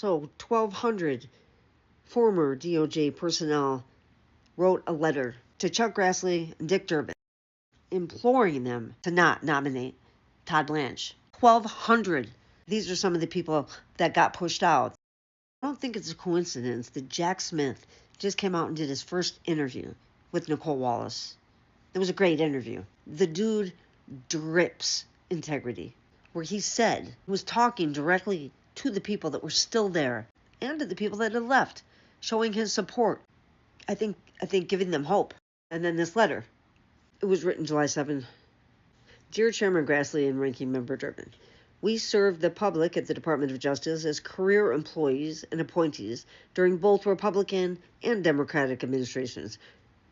So 1,200 former DOJ personnel wrote a letter to Chuck Grassley and Dick Durbin imploring them to not nominate Todd Blanche. 1,200. These are some of the people that got pushed out. I don't think it's a coincidence that Jack Smith just came out and did his first interview with Nicole Wallace. It was a great interview. The dude drips integrity, where he said he was talking directly to the people that were still there and to the people that had left, showing his support. I think giving them hope. And then this letter. It was written July 7. Dear Chairman Grassley and Ranking Member Durbin, we served the public at the Department of Justice as career employees and appointees during both Republican and Democratic administrations.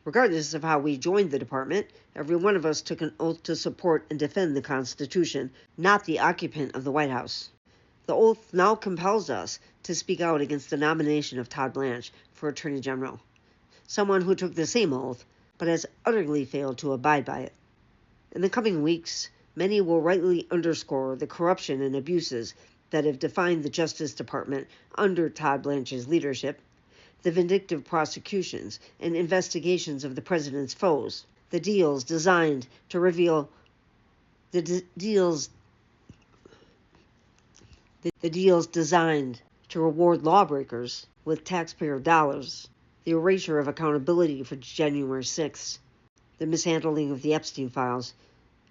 Regardless of how we joined the department, every one of us took an oath to support and defend the Constitution, not the occupant of the White House. The oath now compels us to speak out against the nomination of Todd Blanche for Attorney General, someone who took the same oath but has utterly failed to abide by it. In the coming weeks, many will rightly underscore the corruption and abuses that have defined the Justice Department under Todd Blanche's leadership, the vindictive prosecutions and investigations of the president's foes, the deals designed to reveal the deals designed to reward lawbreakers with taxpayer dollars, the erasure of accountability for January 6th, the mishandling of the Epstein files,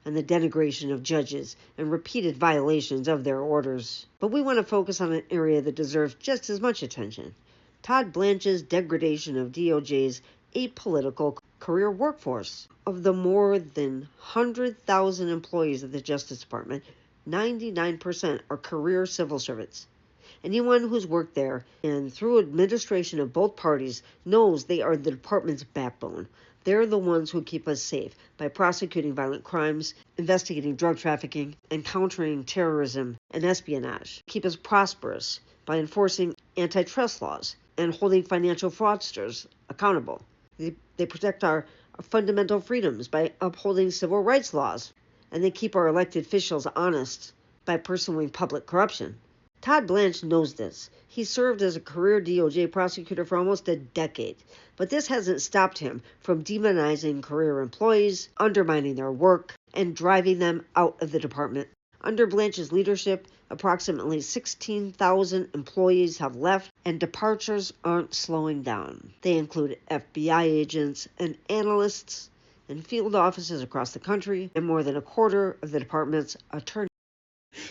and the denigration of judges and repeated violations of their orders. But we want to focus on an area that deserves just as much attention: Todd Blanche's degradation of DOJ's apolitical career workforce. Of the more than 100,000 employees of the Justice Department, 99% are career civil servants. Anyone who's worked there and through administration of both parties knows they are the department's backbone. They're the ones who keep us safe by prosecuting violent crimes, investigating drug trafficking, and countering terrorism and espionage. Keep us prosperous by enforcing antitrust laws and holding financial fraudsters accountable. They protect our fundamental freedoms by upholding civil rights laws, and they keep our elected officials honest by pursuing public corruption. Todd Blanche knows this. He served as a career DOJ prosecutor for almost a decade, but this hasn't stopped him from demonizing career employees, undermining their work, and driving them out of the department. Under Blanche's leadership, approximately 16,000 employees have left, and departures aren't slowing down. They include FBI agents and analysts in field offices across the country, and more than a quarter of the department's attorneys.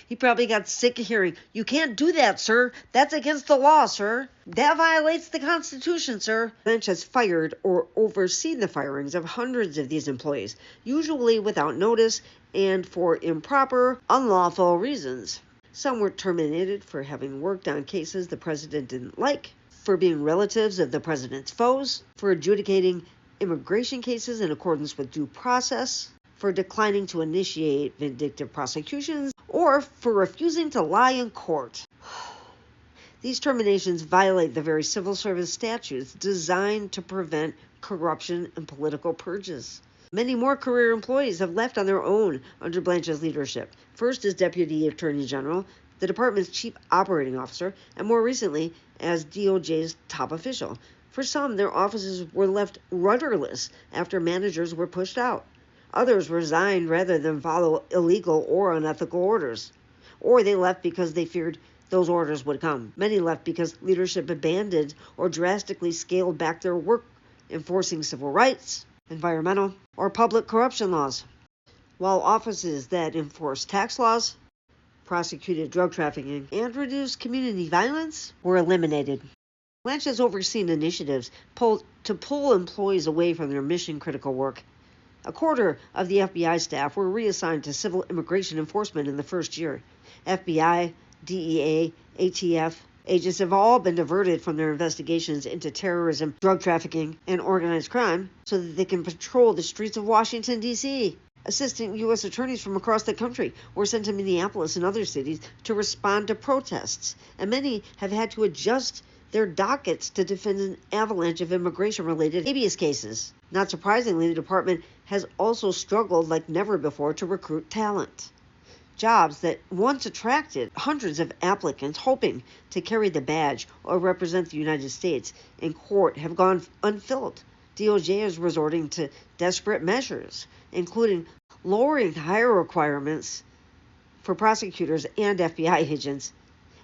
He probably got sick of hearing, "You can't do that, sir. That's against the law, sir. That violates the Constitution, sir." Blanche has fired or overseen the firings of hundreds of these employees, usually without notice and for improper, unlawful reasons. Some were terminated for having worked on cases the president didn't like, for being relatives of the president's foes, for adjudicating immigration cases in accordance with due process, for declining to initiate vindictive prosecutions, or for refusing to lie in court. These terminations violate the very civil service statutes designed to prevent corruption and political purges. Many more career employees have left on their own under Blanche's leadership, first as Deputy Attorney General, the department's chief operating officer, and more recently as DOJ's top official. For some, their offices were left rudderless after managers were pushed out. Others resigned rather than follow illegal or unethical orders. Or they left because they feared those orders would come. Many left because leadership abandoned or drastically scaled back their work enforcing civil rights, environmental, or public corruption laws. While offices that enforced tax laws, prosecuted drug trafficking, and reduced community violence were eliminated. Blanche has overseen initiatives to pull employees away from their mission-critical work. A quarter of the FBI staff were reassigned to civil immigration enforcement in the first year. FBI, DEA, ATF agents have all been diverted from their investigations into terrorism, drug trafficking, and organized crime so that they can patrol the streets of Washington, D.C. Assistant U.S. attorneys from across the country were sent to Minneapolis and other cities to respond to protests, and many have had to adjust their dockets to defend an avalanche of immigration-related habeas cases. Not surprisingly, the department has also struggled like never before to recruit talent. Jobs that once attracted hundreds of applicants hoping to carry the badge or represent the United States in court have gone unfilled. DOJ is resorting to desperate measures, including lowering hire requirements for prosecutors and FBI agents,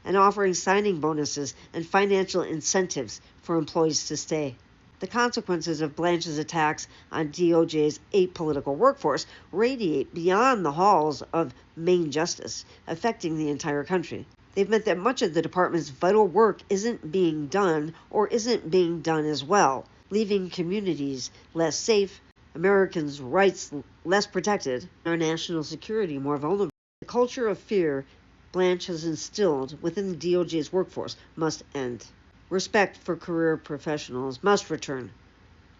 and offering signing bonuses and financial incentives for employees to stay. The consequences of Blanche's attacks on DOJ's apolitical workforce radiate beyond the halls of Main Justice, affecting the entire country. They've meant that much of the department's vital work isn't being done or isn't being done as well, leaving communities less safe, Americans' rights less protected, and our national security more vulnerable. The culture of fear Blanche has instilled within the DOJ's workforce must end. Respect for career professionals must return.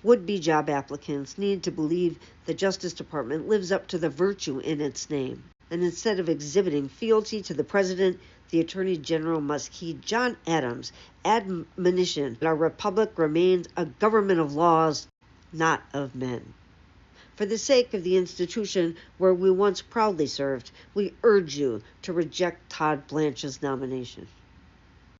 Would-be job applicants need to believe the Justice Department lives up to the virtue in its name. And instead of exhibiting fealty to the President, the Attorney General must heed John Adams' admonition that our republic remains a government of laws, not of men. For the sake of the institution where we once proudly served, we urge you to reject Todd Blanchard's nomination.